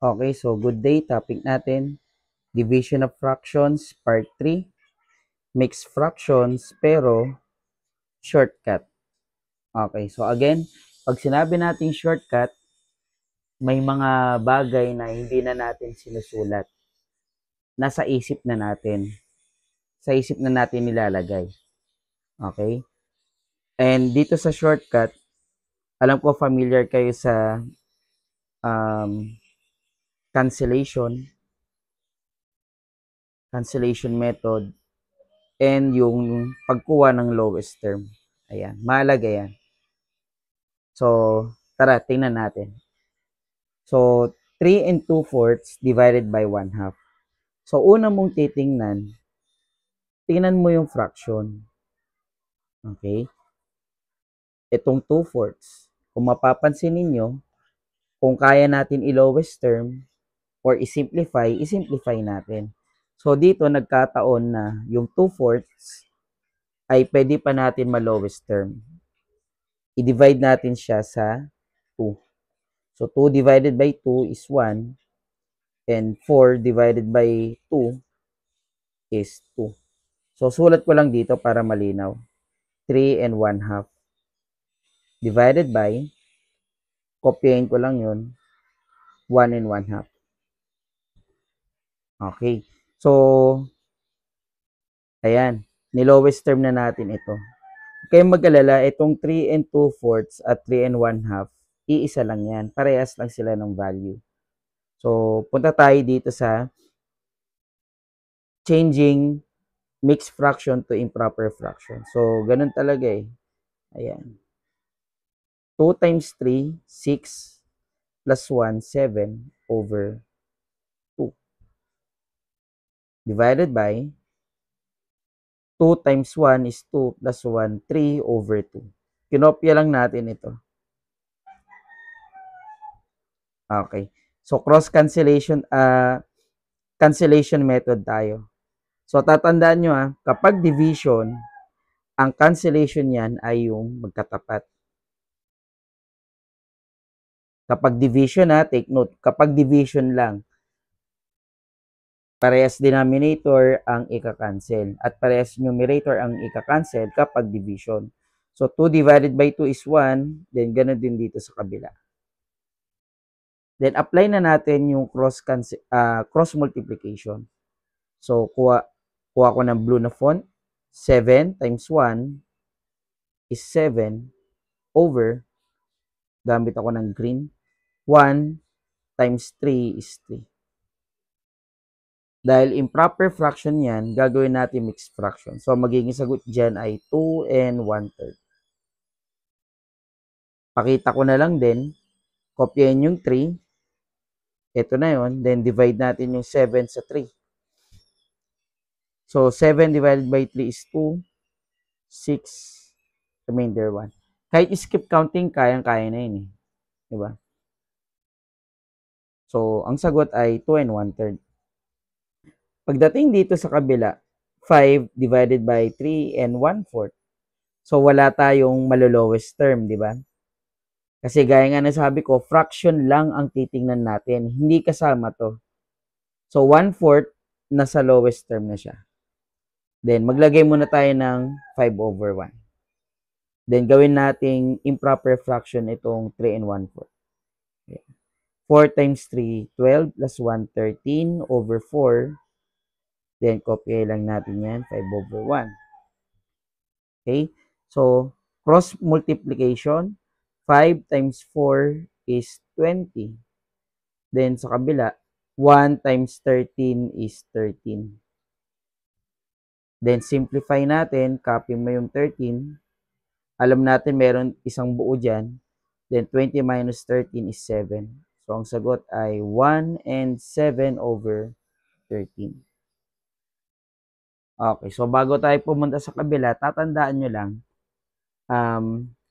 Okay, so good day. Topic natin, division of fractions, part 3. Mixed fractions, pero shortcut. Okay, so again, pag sinabi natin shortcut, may mga bagay na hindi na natin sinusulat. Nasa isip na natin. Sa isip na natin nilalagay. Okay? And dito sa shortcut, alam ko familiar kayo sa um, cancellation method, and yung pagkuha ng lowest term. Ayan, mahalaga yan. So, tara, tingnan natin. So, 3 and 2/4 divided by 1/2. So, una mong tingnan mo yung fraction. Okay? Itong 2/4. Kung mapapansin ninyo, kung kaya natin i-lowest term or i-simplify natin. So, dito nagkataon na yung 2/4 ay pwede pa natin ma-lowest term. I-divide natin siya sa 2. So, 2 divided by 2 is 1. And 4 divided by 2 is 2. So, sulat ko lang dito para malinaw. 3 and 1/2. Divided by, kopyahin ko lang yun, 1 and 1/2. Okay. So, ayan. Nilowest term na natin ito. Kaya mag-alala, itong 3 and 2/4 at 3 and 1/2, iisa lang yan. Parehas lang sila ng value. So, punta tayo dito sa changing mixed fraction to improper fraction. So, ganun talaga eh. Ayan. 2 times 3, 6, plus 1, 7 over 2. Divided by 2 times 1 is 2 plus 1, 3 over 2. Kinopya lang natin ito. Okay. So, cross cancellation method tayo. So, tatandaan nyo kapag division, ang cancellation yan ay yung magkatapat. Kapag division take note, kapag division lang, parehas denominator ang ika-cancel at parehas numerator ang ika-cancel kapag division. So, 2 divided by 2 is 1, then ganun din dito sa kabila. Then, apply na natin yung cross multiplication. So, kuha ko ng blue na font. 7 times 1 is 7 over, gamit ako ng green, 1 times 3 is 3. Dahil improper fraction yan, gagawin natin mixed fraction. So, magiging sagot dyan ay 2 and 1/3. Pakita ko na lang din, kopyahin yung 3. Ito na yon. Then, divide natin yung 7 sa 3. So, 7 divided by 3 is 2. 6, remainder 1. Kahit skip counting, kayang-kaya na yun eh. Diba? So, ang sagot ay 2 and 1/3. Pagdating dito sa kabila, 5 divided by 3 and 1/4. So, wala tayong malolowest term, di ba? Kasi gaya nga nasabi ko, fraction lang ang titingnan natin. Hindi kasama to. So, 1/4 nasa lowest term na siya. Then, maglagay muna tayo ng 5 over 1. Then, gawin nating improper fraction itong 3 and 1/4. 4 times 3, 12 plus 1, 13 over 4. Then, copy lang natin yan, 5 over 1. Okay? So, cross multiplication, 5 times 4 is 20. Then, sa kabila, 1 times 13 is 13. Then, simplify natin, copy mo yung 13. Alam natin, meron isang buo dyan. Then, 20 minus 13 is 7. So, ang sagot ay 1 and 7 over 13. Okay, so bago tayo pumunta sa kabila, tatandaan nyo lang,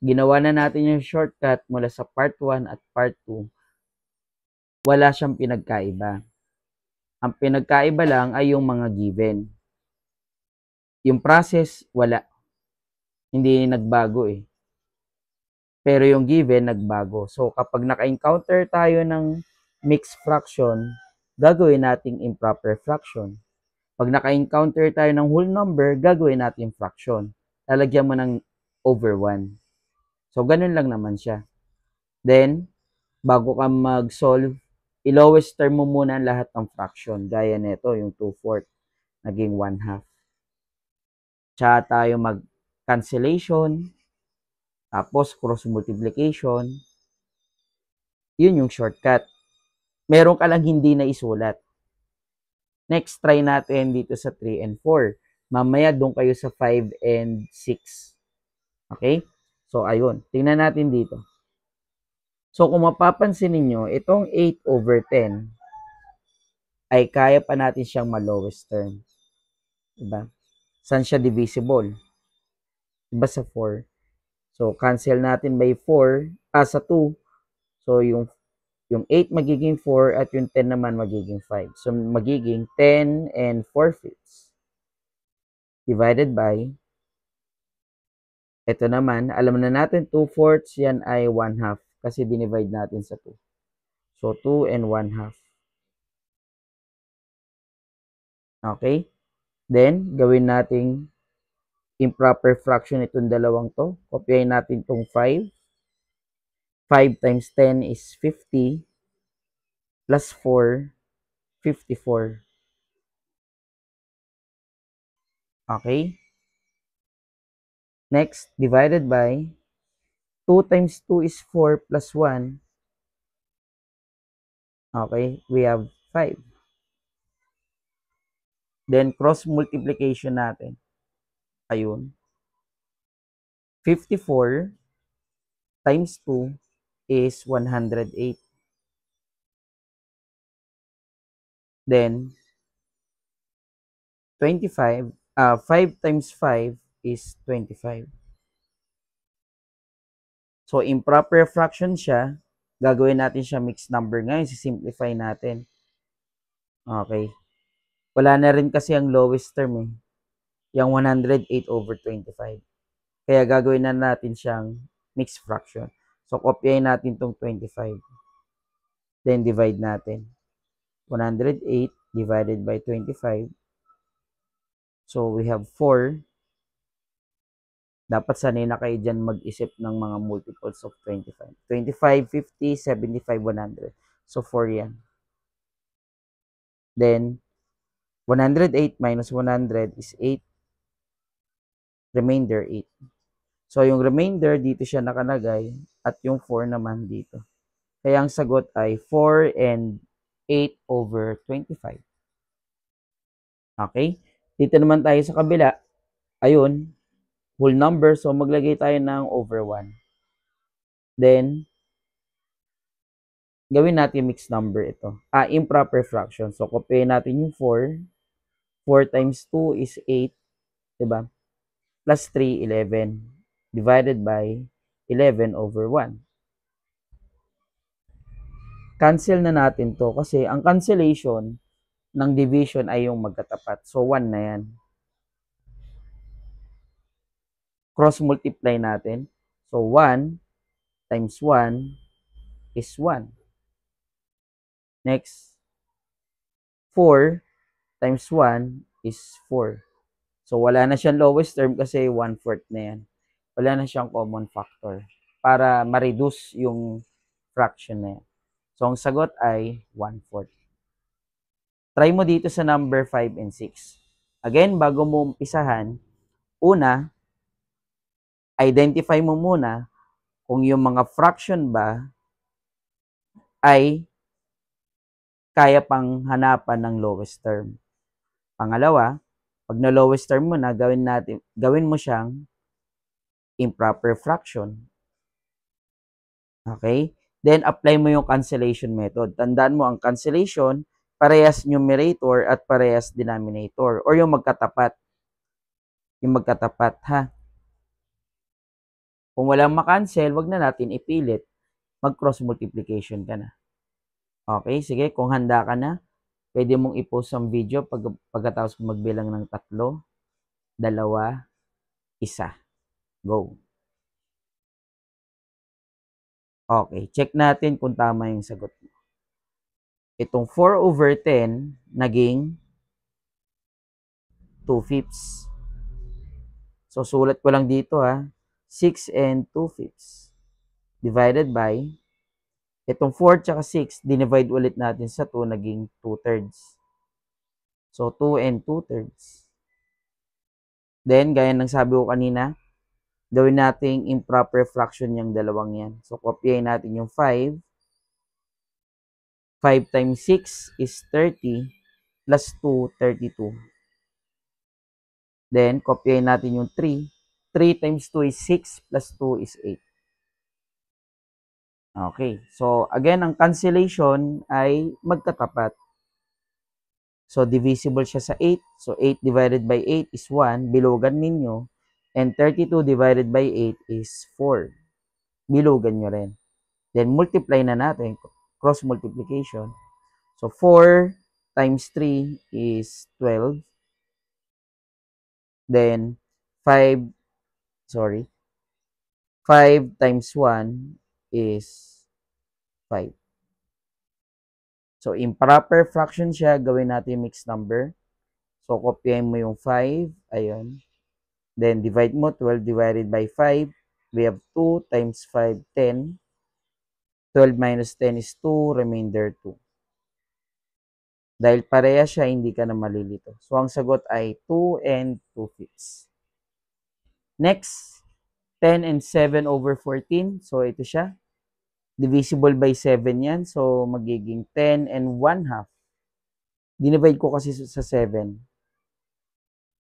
ginawa na natin yung shortcut mula sa part 1 at part 2. Wala siyang pinagkaiba. Ang pinagkaiba lang ay yung mga given. Yung process, wala. Hindi nagbago eh. Pero yung given, nagbago. So, kapag naka-encounter tayo ng mixed fraction, gagawin nating improper fraction. Pag naka-encounter tayo ng whole number, gagawin natin fraction. Lalagyan mo ng over 1. So, ganun lang naman siya. Then, bago ka mag-solve, i-lowest term mo muna lahat ng fraction. Gaya nito, yung 2/4, naging 1/2. Tsaka tayo mag-cancellation, tapos cross multiplication. Yun yung shortcut. Meron ka lang hindi na isulat. Next, try natin dito sa 3 and 4. Mamaya doon kayo sa 5 and 6. Okay? So, ayun. Tingnan natin dito. So, kung mapapansin ninyo, itong 8/10 ay kaya pa natin siyang ma-lowest term. Diba? Saan siya divisible? Diba sa 4? So, cancel natin by 4, sa 2. So, yung 8 magiging 4 at yung 10 naman magiging 5. So, magiging 10 and 4/5 divided by, ito naman, alam na natin 2/4, yan ay 1/2 kasi dinivide natin sa 2. So, 2 and 1/2. Okay? Then, gawin nating improper fraction itong dalawang to. Kopyahin natin itong 5. 5 times 10 is 50 plus 4, 54. Okay? Next, divided by 2 times 2 is 4 plus 1. Okay? We have 5. Then, cross multiplication natin. Ayun. 54 times 2 is 108. Then, 5 times 5 is 25. So, improper fraction siya. Gagawin natin siya mixed number. Ngayon, simplify natin. Okay. Wala na rin kasi ang lowest term eh. Yung 108/25. Kaya gagawin na natin siyang mixed fraction. So, kopyahin natin tong 25. Then, divide natin. 108 divided by 25. So, we have 4. Dapat sanay na kayo dyan mag-isip ng mga multiples of 25. 25, 50, 75, 100. So, 4 yan. Then, 108 minus 100 is 8. Remainder 8. So, yung remainder, dito siya nakalagay. At yung 4 naman dito. Kaya ang sagot ay 4 and 8/25. Okay? Dito naman tayo sa kabila. Ayun. Whole number. So, maglagay tayo ng over 1. Then, gawin natin mixed number ito. Improper fraction. So, kopyahin natin yung 4. 4 times 2 is 8. Diba? Plus 3, 11. Divided by 11/1. Cancel na natin to kasi ang cancellation ng division ay yung magkatapat. So, 1 na yan. Cross multiply natin. So, 1 times 1 is 1. Next, 4 times 1 is 4. So, wala na siyang lowest term kasi 1/4 na yan. Wala na siyang common factor para ma-reduce yung fraction na yan. So, ang sagot ay 1/4. Try mo dito sa number 5 and 6. Again, bago mo umpisahan, una, identify mo muna kung yung mga fraction ba ay kaya pang hanapan ng lowest term. Pangalawa, pag na lowest term mo na, gawin mo siyang improper fraction. Okay? Then, apply mo yung cancellation method. Tandaan mo, ang cancellation, parehas numerator at parehas denominator. Or yung magkatapat. Yung magkatapat, ha? Kung walang makancel, wag na natin ipilit. Mag-cross multiplication ka na. Okay? Sige, kung handa ka na, pwede mong i-post ang video pagkatapos magbilang ng 3, 2, 1. Go. Okay, check natin kung tama yung sagot mo. Itong 4/10 naging 2/5. So, sulat ko lang dito 6 and 2/5 divided by, itong 4 tsaka 6, dinivide ulit natin sa 2, naging 2/3. So, 2 and 2/3. Then, gaya ng sabi ko kanina, gawin nating improper fraction yung dalawang yan. So, kopyahin natin yung 5. 5 times 6 is 30 plus 2, 32. Then, kopyahin natin yung 3. 3 times 2 is 6 plus 2 is 8. Okay. So, again, ang cancellation ay magkatapat. So, divisible siya sa 8. So, 8 divided by 8 is 1. Bilugan ninyo. And 32 divided by 8 is 4. Bilugan nyo rin. Then, multiply na natin. Cross multiplication. So, 4 times 3 is 12. Then, 5 times 1 is 5. So, improper fraction siya. Gawin natin mixed number. So, kopyahin mo yung 5. Ayun. Then, divide mo. 12 divided by 5. We have 2 times 5, 10. 12 minus 10 is 2. Remainder 2. Dahil pareha siya, hindi ka na malilito. So, ang sagot ay 2 and 2/5. Next, 10 and 7/14. So, ito siya. Divisible by 7 yan. So, magiging 10 and 1/2. Dinivide ko kasi sa 7.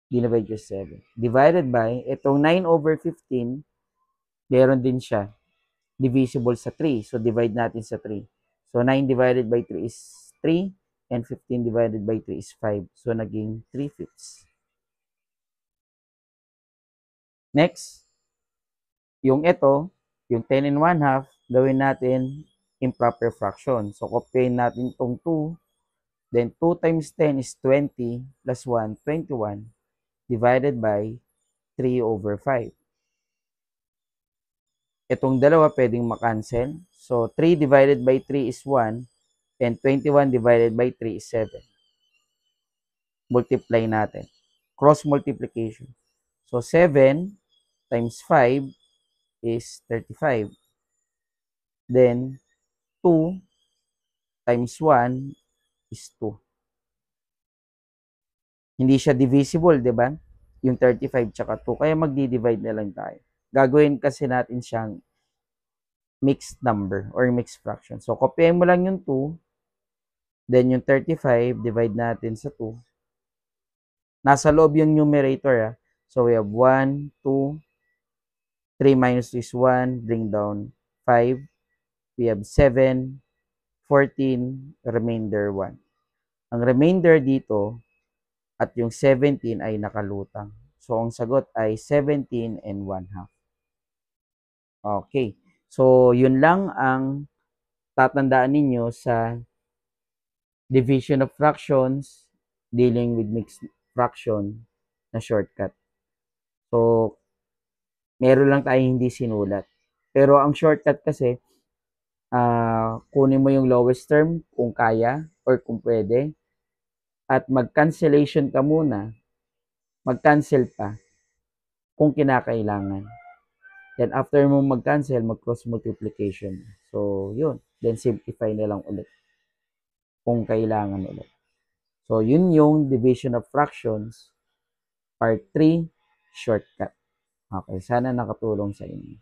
Dinivide ko sa 7. Divided by, itong 9/15, meron din siya. Divisible sa 3. So, divide natin sa 3. So, 9 divided by 3 is 3. And 15 divided by 3 is 5. So, naging 3/5. Next, yung ito, yung 10 and 1/2, gawin natin improper fraction. So, kopyahin natin itong 2. Then, 2 times 10 is 20 plus 1, 21 divided by 3/5. Itong dalawa pwedeng makancel. So, 3 divided by 3 is 1 and 21 divided by 3 is 7. Multiply natin. Cross multiplication. So, 7 times 5 is 35. Then, 2 times 1 is 2. Hindi siya divisible, di ba? Yung 35 tsaka 2. Kaya magdi-divide na lang tayo. Gagawin kasi natin siyang mixed number or mixed fraction. So, kopyahin mo lang yung 2. Then, yung 35, divide natin sa 2. Nasa loob yung numerator. So, we have 1, 2, 3 minus 2 is 1. Bring down 5. We have 7, 14, remainder 1. Ang remainder dito at yung 17 ay nakalutang. So, ang sagot ay 17 and 1/2. Okay. So, yun lang ang tatandaan ninyo sa division of fractions dealing with mixed fraction na shortcut. So, meron lang tayong hindi sinulat. Pero ang shortcut kasi, kunin mo yung lowest term kung kaya or kung pwede. At mag-cancellation ka muna. Mag-cancel pa kung kinakailangan. Then, after mo mag-cancel, mag-cross multiplication. So, yun. Then, simplify na lang ulit kung kailangan ulit. So, yun yung division of fractions, part 3, shortcut. Okay, sana nakatulong sa inyo.